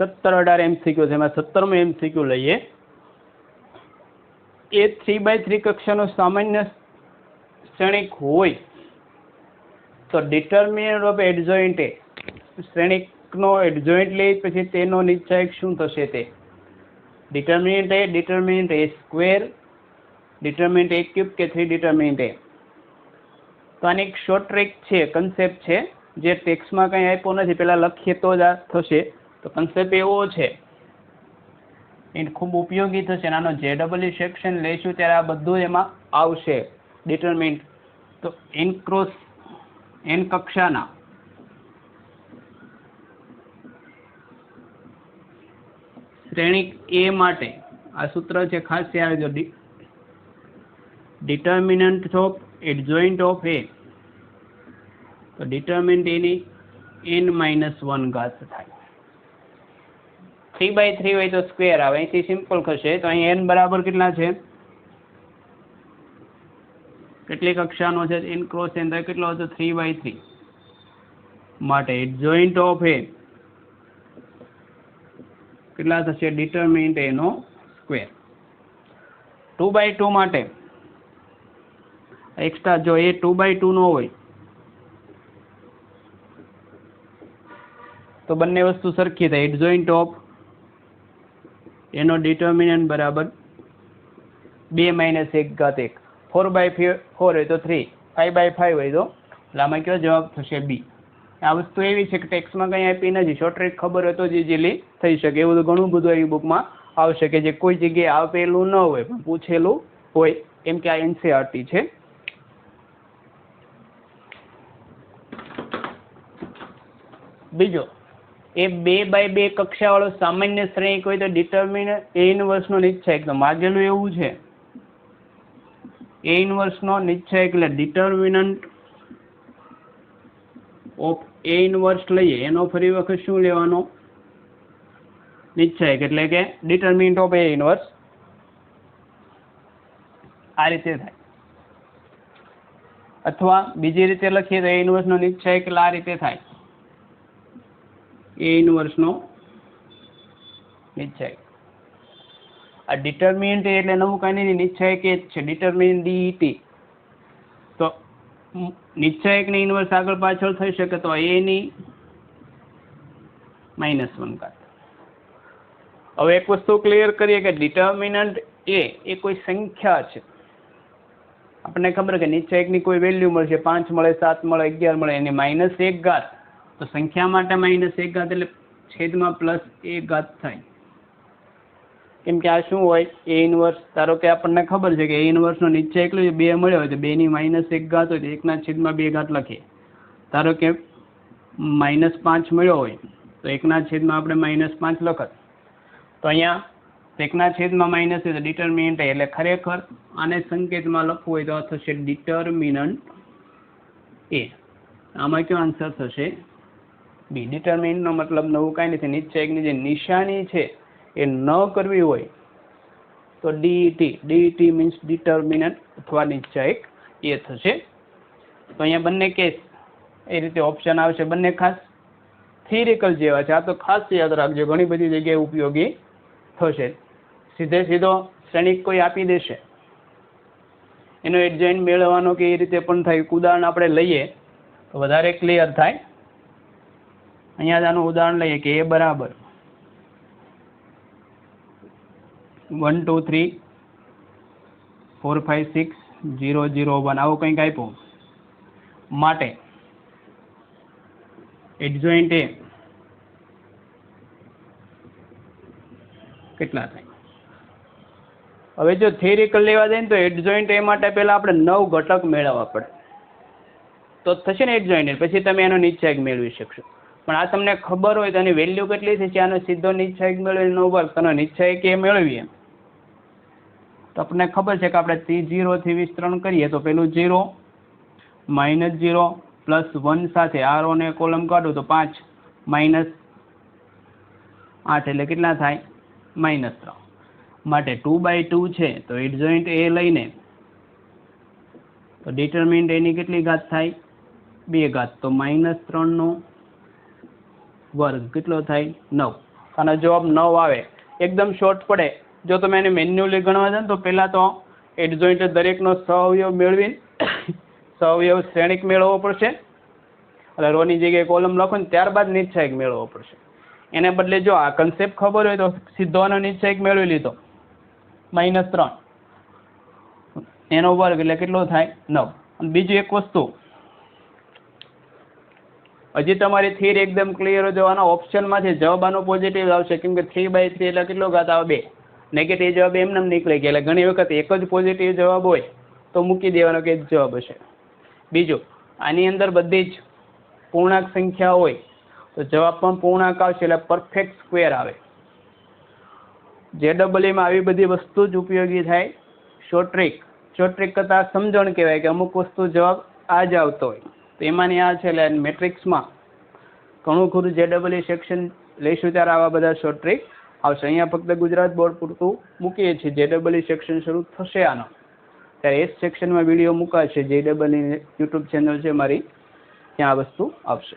17-18 MCQ છે, એમાં 17મું MCQ લઈએ. એ 3x3 કક્ષાનો સામાન્ય શ્રેણિક હોય તો ડિટર્મિનન્ટ ઓફ એડજોઇન્ટ એ, શ્રેણિકનો એડજોઇન્ટ લઈ પછી તેનો નિશ્ચાયક શું થશે તે determinant A, determinant A square, determinant A cube કે 3 ડિટર્મિનન્ટ એ. તો આની એક શોર્ટ ટ્રિક છે, કન્સેપ્ટ છે, જે ટેક્સ્ટમાં કંઈ આપ્યો નથી, પહેલાં લખીએ તો જ આ થશે. તો કન્સેપ્ટ એવો છે, એ ખૂબ ઉપયોગી થશે. આનો JEE સેક્શન લઈશું ત્યારે આ બધું એમાં આવશે. ડિટર્મિનન્ટ તો n કક્ષાના શ્રેણિક એ માટે આ સૂત્ર છે, ખાસ યાદ રાખજો. ડિટર્મિનન્ટ ઓફ એડજોઇન્ટ ઓફ એ, તો ડિટર્મિનન્ટ એની n-1 ઘાત થાય. 3x3 હોય તો સ્ક્વેર આવે, અહીંથી સિમ્પલ થશે. તો અહીં n બરાબર કેટલા છે, કેટલી કક્ષાનો છે, n ક્રોસ n થાય કેટલો હતો 3x3 માટે એડજોઇન્ટ ઓફ એ કેટલા થશે, ડિટર્મિનન્ટ એનો સ્ક્વેર. 2x2 માટે એક્સ્ટ્રા, જો એ 2x2 નો હોય તો બંને વસ્તુ સરખી થાય. એડજોઇન્ટ ઓફ એનો ડિટર્મિનન્ટ બરાબર 2 - 1 ઘાત 1. 4x4 હોય તો 3, 5x5 હોય તો, એટલે આમાં કયો જવાબ થશે બી. આ વસ્તુ એવી છે કે ટેક્સ્ટમાં કંઈ આપી નથી, શોર્ટ ટ્રિક ખબર હોય તો જ ઇઝીલી થઈ શકે. એવું તો ઘણું બધું આવી બુકમાં આવશે કે જે કોઈ જગ્યાએ આપેલું ન હોય પણ પૂછેલું હોય, કેમ કે આ NCERT છે. બીજો, એ 2x2 કક્ષાવાળો સામાન્ય શ્રેણિક હોય તો ડિટર્મિનન્ટ એ ઇનવર્સનો નિશ્ચાયક. તો માગેલું એવું છે, એ ઇનવર્સનો નિશ્ચાયક એટલે ડિટર્મિનન્ટ ઓફ એ ઇનવર્સ લઈએ, એનો ફરી વખત શું લેવાનો, નિશ્ચાયક, એટલે કે ડિટર્મિનન્ટ ઓફ એ ઇનવર્સ. આ રીતે થાય. અથવા બીજી રીતે લખીએ તો એ ઇનવર્સનો નિશ્ચાયક એટલે આ રીતે થાય, એ ઇનવર્સનો નિશ્ચાયક. આ ડિટર્મિનન્ટ એટલે નવું કાંઈ નહીં, નિશ્ચાયક એ જ છે, ડિટર્મિનન્ટ DET. તો નિશ્ચાયકની ઇનવર્સ આગળ પાછળ થઈ શકે તો a ની -1 ઘાત. હવે એક વસ્તુ ક્લિયર કરીએ કે ડિટર્મિનન્ટ એ કોઈ સંખ્યા છે. આપણને ખબર કે નિશ્ચાયકની કોઈ વેલ્યુ મળશે, 5 મળે, 7 મળે, 11 મળે, એની -1 ઘાત. તો સંખ્યા માટે -1 ઘાત એટલે છેદમાં +1 ઘાત થાય. કેમ કે આ શું હોય, એ ઇનવર્સ. ધારો કે આપણને ખબર છે કે એ ઇનવર્સનો નિશ્ચાયક એટલે 2 મળ્યો હોય તો 2 ની -1 ઘાત હોય તો 1/2 ઘાત લખીએ. ધારો કે -5 મળ્યો હોય તો 1/, આપણે -5 લખત. તો અહીંયા 1/- છે તો ડિટર્મિનન્ટ એટલે ખરેખર આને સંકેતમાં લખવું હોય તો આ થશે ડિટર્મિનન્ટ એ. આમાં કયો આન્સર થશે બી. ડિટર્મિનન્ટનો મતલબ નવું કાંઈ નથી, નિશ્ચાયકની જે નિશાની છે એ ન કરવી હોય તો DET મીન્સ ડિટર્મિનન્ટ અથવા નિશ્ચાયક એ થશે. તો અહીંયા બંને કેસ એ રીતે ઓપ્શન આવશે, બંને ખાસ થિયરિકલ જેવા છે. આ તો ખાસ યાદ રાખજો, ઘણી બધી જગ્યાએ ઉપયોગી થશે. સીધો શ્રેણિક કોઈ આપી દેશે, એનો એડજોઇન્ટ મેળવવાનો કે એ રીતે પણ થાય. ઉદાહરણ આપણે લઈએ તો વધારે ક્લિયર થાય. અહીંયા જ આનું ઉદાહરણ લઈએ કે એ બરાબર 1 2 3 4 5 6 0 0 1 આવું કંઈક આપ્યું માટે એડજોઇન્ટ એ કેટલા થાય. હવે જો થિયરિકલ લેવા જાય ને તો એડજોઇન્ટ એ માટે પહેલા આપણે 9 ઘટક મેળવવા પડે તો થશે ને એડજોઇન્ટ, પછી તમે એનો નિશ્ચાયક મેળવી શકશો. પણ આ તમને ખબર હોય તો એની વેલ્યુ કેટલી થશે, આનો સીધો નિશ્ચાયક મેળવી 9 વાર તમે નિશ્ચાયક એ મેળવીએ તો આપણને ખબર છે કે આપણે T0 થી વિસ્તરણ કરીએ તો પેલું 0 -0 +1 સાથે R ને કોલમ કાઢું તો 5 -8 એટલે કેટલા થાય -3. માટે 2/2 છે તો એડજોઇન્ટ એ લઈને તો ડિટર્મિનન્ટ એની કેટલી ઘાત થાય 2 ઘાત. તો -3 નો વર્ગ કેટલો થાય 9. આનો જવાબ 9 આવે. એકદમ શોર્ટ પડે. જો તમે એને મેન્યુઅલી ગણવા જાઓ તો પહેલાં તો એડજોઇન્ટ દરેકનો સહઅવયવ મેળવીને સહઅવયવ શ્રેણિક મેળવવો પડશે, એટલે રોની જગ્યાએ કોલમ લખો ને ત્યારબાદ નિશ્ચાયક મેળવવો પડશે. એને બદલે જો આ કન્સેપ્ટ ખબર હોય તો સીધો આનો નિશ્ચાયક મેળવી લીધો, -3 એનો વર્ગ એટલે કેટલો થાય 9. અને બીજું એક વસ્તુ, હજી તમારી થિયરી એકદમ ક્લિયર હોય જવાનો ઓપ્શનમાંથી જવાબ આનો પોઝિટિવ આવશે, કેમ કે 3/3 એટલે કેટલો ઘાત આવે 2. નેગેટિવ જવાબ એમને નીકળી ગયા, એટલે ઘણી વખત એક જ પોઝિટિવ જવાબ હોય તો મૂકી દેવાનો કે જ જવાબ હશે. બીજું, આની અંદર બધી જ પૂર્ણાંક સંખ્યા હોય તો જવાબ પણ પૂર્ણાંક આવશે, એટલે પરફેક્ટ સ્ક્વેર આવે. JEEમાં આવી બધી વસ્તુ જ ઉપયોગી થાય. શોર્ટ ટ્રીક કરતાં સમજણ કહેવાય કે અમુક વસ્તુ જવાબ આ જ આવતો હોય તો એમાંની આ છે. એટલે મેટ્રિક્સમાં ઘણું ખરું JEE સેક્શન લઈશું ત્યારે આવા બધા શોર્ટ ટ્રીક આવશે. અહીંયા ફક્ત ગુજરાત બોર્ડ પૂરતું મૂકીએ છીએ. JEE સેક્શન શરૂ થશે આનો ત્યારે એ સેક્શનમાં વિડીયો મુકાશે. JEE યુટ્યુબ ચેનલ છે મારી, ત્યાં આ વસ્તુ આવશે.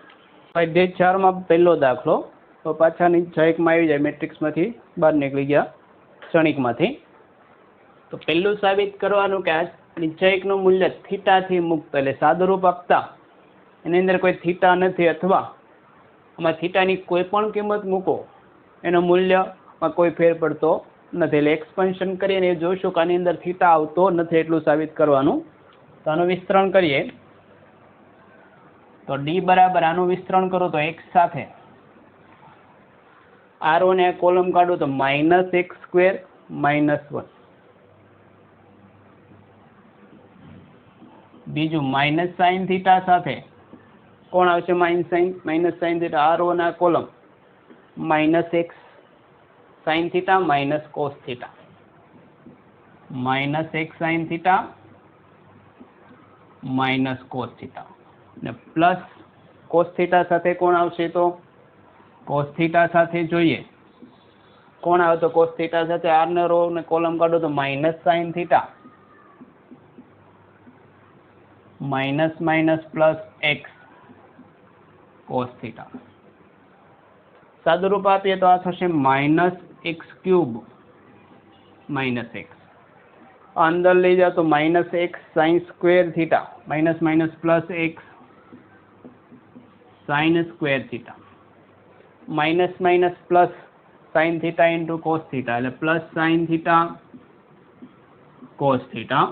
સ્વાધ્યાય 4માં પહેલો દાખલો, તો પાછા નિશ્ચાયકમાં આવી જાય, મેટ્રિક્સમાંથી બહાર નીકળી ગયા ક્ષણિકમાંથી. તો પહેલું સાબિત કરવાનું કે આ નિશ્ચાયકનું મૂલ્ય થીટાથી મુક્ત, એટલે સાદુરૂપ આપતા એની અંદર કોઈ થીટા નથી, અથવા આમાં થીટાની કોઈ પણ કિંમત મૂકો એનો મૂલ્યમાં કોઈ ફેર પડતો નથી. એટલે એક્સપેન્શન કરીને એ જોઈશું કે આની અંદર થીટા આવતો નથી, એટલું સાબિત કરવાનું. તો આનું વિસ્તરણ કરીએ તો D બરાબર આનું વિસ્તરણ કરો તો x સાથે r1 ને કોલમ કાઢો તો -x² -1. બીજું -sin થીટા સાથે કોણ આવશે? -sin થીટા, r1 આ column -x sin theta -cos theta, -x sin theta -cos theta, ને પ્લસ cos થીટા સાથે કોણ આવશે? તો cos થીટા સાથે જોઈએ કોણ આવે તો cos થીટા સાથે r ને રો ને કોલમ કાઢો તો -sin theta --x cos theta. સાદુરૂપ આપીએ તો આ થશે -x³ -x. અંદર લઈ જાઓ તો -x sin square theta, --x sin square theta, --sin theta into cos theta, એટલે +sin થીટા cos થીટા.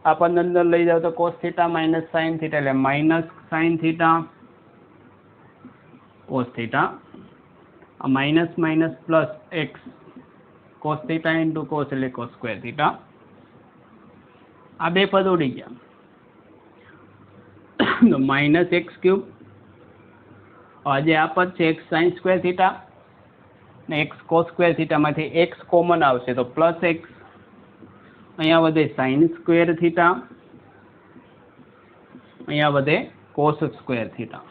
આ પણ અંદર લઈ જાઓ તો cos થીટા -sin થીટા, એટલે -sin થીટા cos થીટા. આ --x cos theta into cos એટલે cos સ્ક્વેર થીટા. આ બે પદ ઉડી ગયા તો -x³ આજે આ પદ છે x sin સ્ક્વેર થીટા ને x cos સ્ક્વેર થીટામાંથી x કોમન આવશે તો +x, અહીંયા વધે sin સ્ક્વેર થીટા, અહીંયા વધે cos સ્ક્વેર થીટા.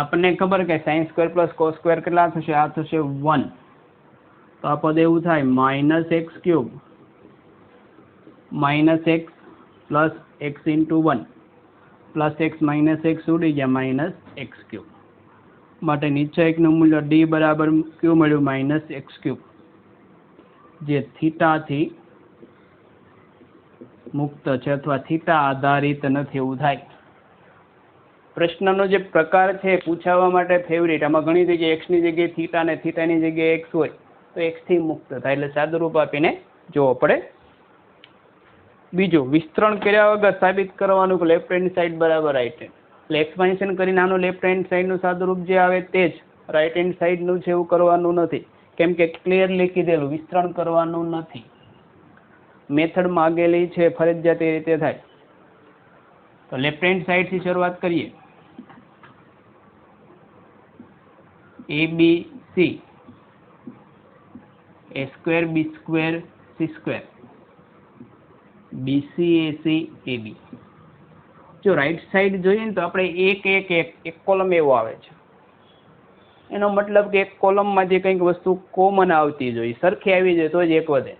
આપણને ખબર કે sin square plus cos square કેટલા થશે? આ થશે 1. તો આ પદ એવું થાય -x³ -x plus x into 1 +x -x ઉડી ગયા -x³. માટે નિશ્ચાયકનું મૂલ્ય D બરાબર કયું મળ્યું? -x³, જે થીટાથી મુક્ત છે અથવા થીટા આધારિત નથી એવું થાય. પ્રશ્નનો જે પ્રકાર છે પૂછાવવા માટે ફેવરિટ, આમાં ઘણી જગ્યાએ x ની જગ્યાએ થીટા ને થીટાની જગ્યાએ x હોય તો x થી મુક્ત થાય, એટલે સાદુરૂપ આપીને જોવો પડે. બીજું, વિસ્તરણ કર્યા વગર સાબિત કરવાનું કે લેફ્ટ હેન્ડ સાઈડ બરાબર રાઈટ હેન્ડ, એટલે એક્સપાન્શન કરીને આનું લેફ્ટ હેન્ડ સાઈડનું સાદુરૂપ જે આવે તે જ રાઈટ હેન્ડ સાઈડનું છે એવું કરવાનું નથી, કેમ કે ક્લિયરલી કીધેલું વિસ્તરણ કરવાનું નથી. મેથડ માગેલી છે ફરજિયાત એ રીતે થાય. તો લેફ્ટ હેન્ડ સાઈડથી શરૂઆત કરીએ. ABC A² B² C², BC AC AB. જો રાઈટ સાઈડ જોઈએ ને તો આપણે એક કોલમ એવો આવે છે, એનો મતલબ કે એક કોલમમાંથી કંઈક વસ્તુ કોમન આવતી જોઈએ, સરખી આવી જાય તો જ એક વધે.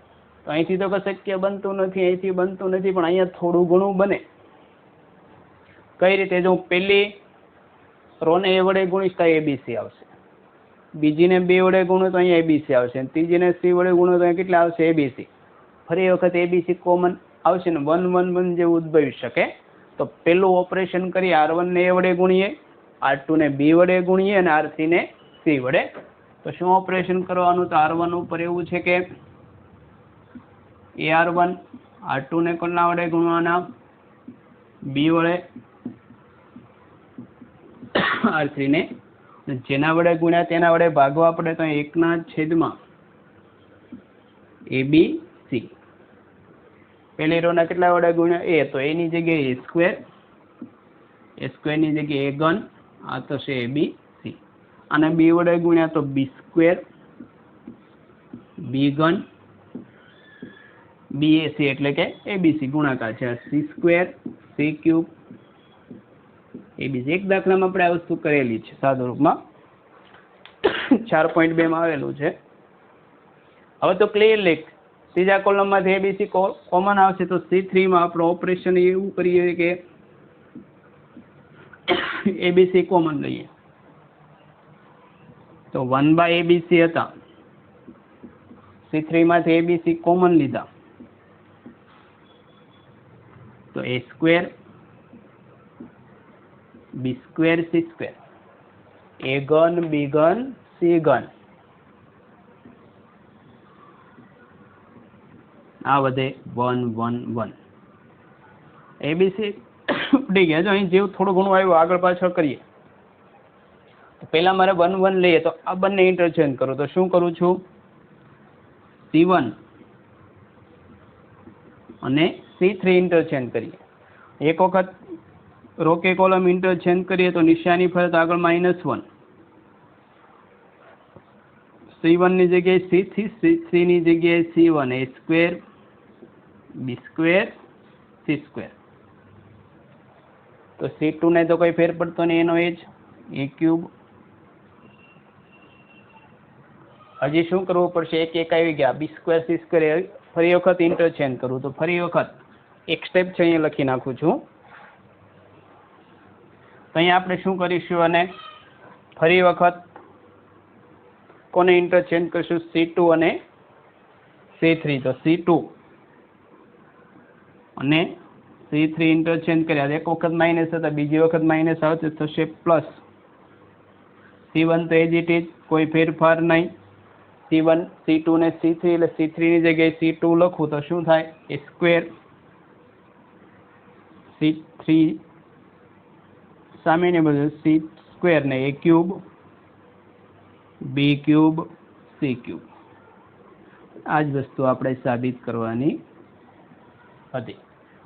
તો અહીંથી તો શક્ય બનતું નથી, અહીંથી બનતું નથી, પણ અહીંયા થોડું ઘણું બને. કઈ રીતે? જો પહેલી રોને એ વડે ગુણીશ તો ABC આવશે, બીજીને બી વડે ગુણો તો અહીંયા એબીસી આવશે, ત્રીજીને સી વડે ગુણો તો અહીંયા કેટલા આવશે? એબીસી. ફરી વખત એબીસી કોમન આવશે ને 1 1 1 જેવું ઉદ્ભવી શકે. તો પેલું ઓપરેશન કરી R1 ને એ વડે ગુણીએ, R2 ને બી વડે ગુણીએ અને R3 ને સી વડે. તો શું ઓપરેશન કરવાનું? તો R1 ઉપર એવું છે કે એ R1, R2 ને કોના વડે ગુણવાના? બી વડે, R3 ને જેના વડે ગુણ્યા તેના વડે ભાગવા પડે તો 1/છેદમાં ABC. પેલી રો ના કેટલા વડે ગુણ્યા? એ, તો એની જગ્યાએ a સ્ક્વેર, a સ્ક્વેર ની જગ્યાએ a ઘન, આ તો છે ABC. અને બી વડે ગુણ્યા તો b સ્ક્વેર, b ઘન, BAC એટલે કે ABC ગુણાકાર છે. c square, c cube, ABC. એક દાખલામાં આપણે આ વસ્તુ કરેલી છે સાદા રૂપમાં, 4.2 માં આવેલું છે. હવે તો ક્લિયરલી ત્રીજા કોલમમાંથી એબીસી કોમન આવશે, તો C3 માં આપણે ઓપરેશન એવું કરીએ કે એબીસી કોમન લઈએ. તો 1/ABC હતા, C3 માંથી એબીસી કોમન લીધા, તો a square, b square, c square, a ઘન, b ઘન, c ઘન, આ વધે 1 1 1. એબીસી પડી ગયા. જો અહીં જેવું થોડું ઘણું આવ્યું આગળ પાછળ કરીએ. તો પહેલા મારે 1 1 લઈએ, તો આ બંને ઇન્ટરચેન્જ કરું. તો શું કરું છું? C1 અને C3 ઇન્ટરચેન્જ કરીએ. એક વખત રો કે કોલમ ઇન્ટરચેન્જ કરીએ તો નિશાની ફરે તો આગળ -1. C1 ની જગ્યાએ C3, C3 ની જગ્યાએ C1, a square, b square, c square. તો C2 ને તો કોઈ ફેર પડતો નહીં, એનો એ જ a ક્યુબ. હજી શું કરવું પડશે? એક આવી ગયા, b સ્ક્વેર, c સ્ક્વેર. ફરી વખત ઇન્ટરચેન્જ કરવું. તો ફરી વખત એક સ્ટેપ છે અહીંયા લખી નાખું છું. તો અહીંયા આપણે શું કરીશું? અને ફરી વખત કોને ઇન્ટરચેન્જ કરીશું? C2 અને C3. તો C2 અને C3 ઇન્ટરચેન્જ કર્યા. એક વખત માઇનસ હતા, બીજી વખત માઇનસ આવશે, થશે પ્લસ. C1 તો એજ ઇટ ઇઝ, કોઈ ફેરફાર નહીં. C1, C2 ને C3, એટલે C3 ની જગ્યાએ C2 લખું તો શું થાય? a સ્ક્વેર, C3 સામેની બાજુ c સ્ક્વેર ને a cube, b cube, c cube. આ જ વસ્તુ આપણે સાબિત કરવાની હતી.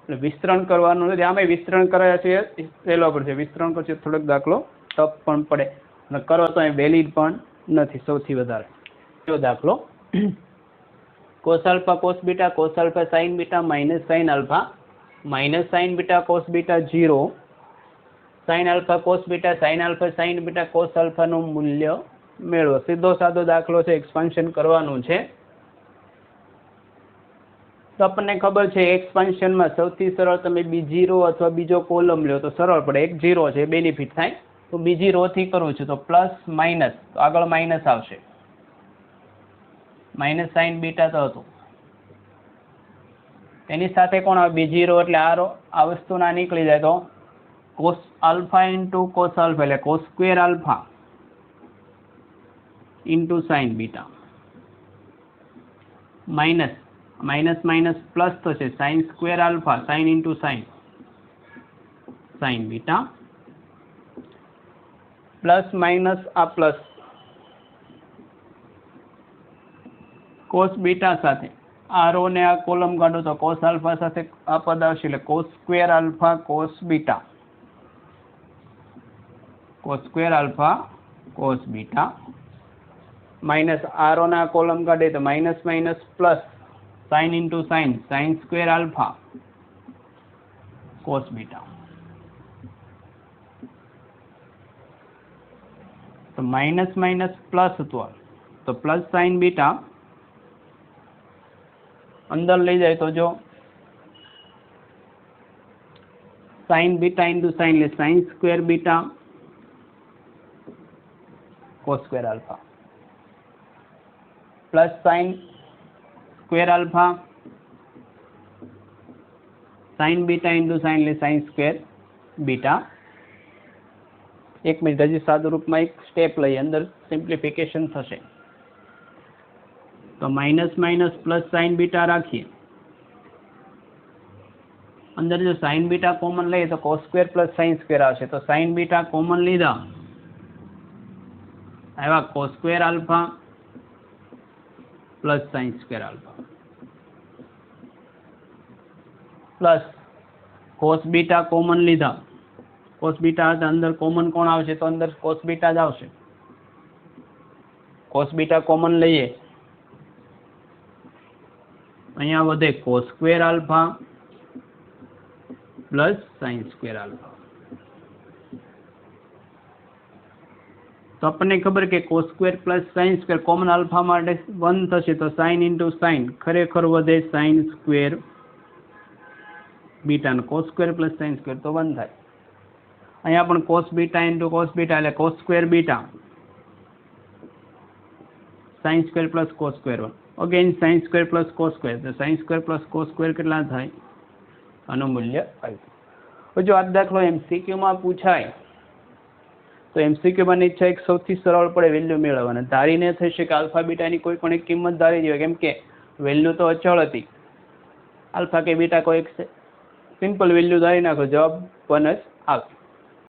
એટલે વિસ્તરણ કરવાનું નથી. આમાં વિસ્તરણ કરાયા છે સહેલો પડશે. વિસ્તરણ કરશે થોડોક દાખલો ટફ પણ પડે અને કરો તો એ વેલિડ પણ નથી સૌથી વધારે. જો દાખલો cos alpha cos beta cos alpha sin beta minus sin alpha minus sin beta cos beta 0 sin alpha cos beta sin alpha sin beta cos આલ્ફાનું મૂલ્ય મેળવો. સીધો સાદો દાખલો છે, એક્સપાન્શન કરવાનું છે. તો આપણને ખબર છે એક્સપાન્શનમાં સૌથી સરળ તમે બીજી રો અથવા બીજો કોલમ લો તો સરળ પડે. એક 0 છે, બેનિફિટ થાય. તો બીજી રો થી કરું છું તો પ્લસ માઇનસ, તો આગળ માઇનસ આવશે. માઇનસ સાઇન બીટા તો હતું, તેની સાથે કોણ આવે? બીજી રો, એટલે આ રો આ વસ્તુ ના નીકળી જાય તો cos alpha into cos alpha, એટલે cos square alpha into sine beta, minus minus minus plus થશે, sine square alpha sine into sine sine beta, plus minus આ પ્લસ કોસ બીટા સાથે આ રો ને આ કોલમ કાઢો તો કોસ આલ્ફા સાથે આ પદ આવશે, એટલે cos square alpha cos beta, cos square alpha cos beta, minus આ રો ને આ કોલમ કાઢે તો minus minus plus sine into sine sine square alpha cos beta. તો માઇનસ માઇનસ પ્લસ હતું તો પ્લસ સાઇન બીટા અંદર લઈ જાય તો જો સાઇન બીટા ઇન્ટુ સાઇન એટલે sign square beta cos square alpha. Plus sine square alpha sign beta into sign એટલે સાઇન સ્ક્વેર બીટા. એક મિનિટ હજી સાદું રૂપમાં એક સ્ટેપ લઈએ, અંદર સિમ્પ્લિફિકેશન થશે. તો minus minus plus sign beta રાખીએ, અંદર જો સાઇન બીટા કોમન લઈએ તો cos square plus sine square આવશે. તો સાઇન બીટા કોમન લીધા, આવ્યા cos square alpha plus sine square alpha plus cos beta common લીધા, કોસ બીટા અંદર કોમન કોણ આવશે? તો અંદર કોસ બીટા જ આવશે. કોસ બીટા કોમન લઈએ, અહીંયા વધે cos square alpha plus sine square alpha. તો આપણને ખબર કે cos square plus sine square common alpha માટે 1 થશે, તો સાઇન ઇન્ટુ સાઇન ખરેખર વધે સાઇન સ્ક્વેર બીટા, અને cos square plus sine square તો 1 થાય. અહીંયા પણ cos beta into cos beta એટલે cos square beta sine square plus cos square 1 again sine square plus cos square, તો sine square plus cos square કેટલા થાય? આનું મૂલ્ય 5. જો આ દાખલો એમસીક્યુમાં પૂછાય તો એમસીક્યુમાં ઈચ્છા એક સૌથી સરળ પડે વેલ્યુ મેળવવાના. ધારીને થશે કે આલ્ફા બીટાની કોઈ પણ એક કિંમત ધારી દેવાય, કેમ કે વેલ્યુ તો અચળ હતી. આલ્ફા કે બીટા કોઈ એક સિમ્પલ વેલ્યુ ધારી નાખો, જવાબ 1 જ આવશે.